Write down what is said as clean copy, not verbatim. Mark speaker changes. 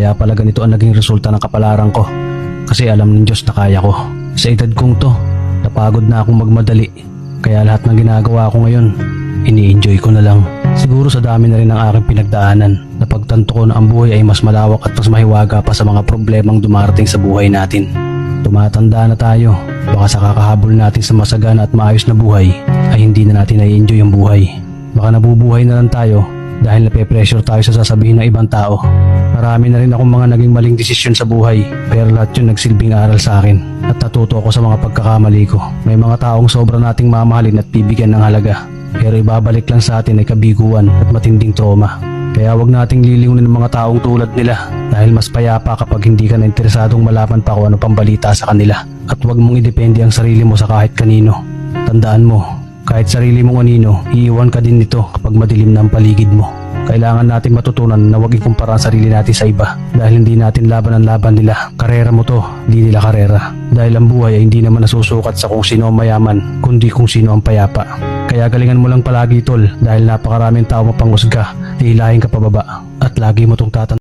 Speaker 1: Kaya pala ganito ang naging resulta ng kapalaran ko. Kasi alam ng Diyos na kaya ko. Sa edad kong to, napagod na akong magmadali. Kaya lahat ng ginagawa ko ngayon, ini-enjoy ko na lang. Siguro sa dami na rin ng aking pinagdaanan, napagtanto ko na ang buhay ay mas malawak at mas mahiwaga pa sa mga problemang dumarating sa buhay natin. Tumatanda na tayo, baka sa kakahabol natin sa masagana at maayos na buhay, ay hindi na natin na-enjoy ang buhay. Baka nabubuhay na lang tayo dahil nape-pressure tayo sa sasabihin ng ibang tao. Marami na rin akong mga naging maling desisyon sa buhay, pero lahat yun nagsilbing aral sa akin at natuto ako sa mga pagkakamali ko. May mga taong sobra nating mamahalin at bibigyan ng halaga, pero ibabalik lang sa atin ay kabiguan at matinding trauma. Kaya wag nating liliwin ng mga taong tulad nila dahil mas payapa kapag hindi ka na interesadong malaman pa kung ano pang balita sa kanila. At wag mong idepende ang sarili mo sa kahit kanino. Tandaan mo, kahit sarili mong anino, iiwan ka din nito kapag madilim na ang paligid mo. Kailangan natin matutunan na huwag ikumpara ang sarili natin sa iba dahil hindi natin laban ang laban nila. Karera mo to, hindi nila karera. Dahil ang buhay ay hindi naman nasusukat sa kung sino ang mayaman, kundi kung sino ang payapa. Kaya galingan mo lang palagi tol dahil napakaraming tao mapanghusga, hihilahin ka pababa at lagi mo tong tatandaan.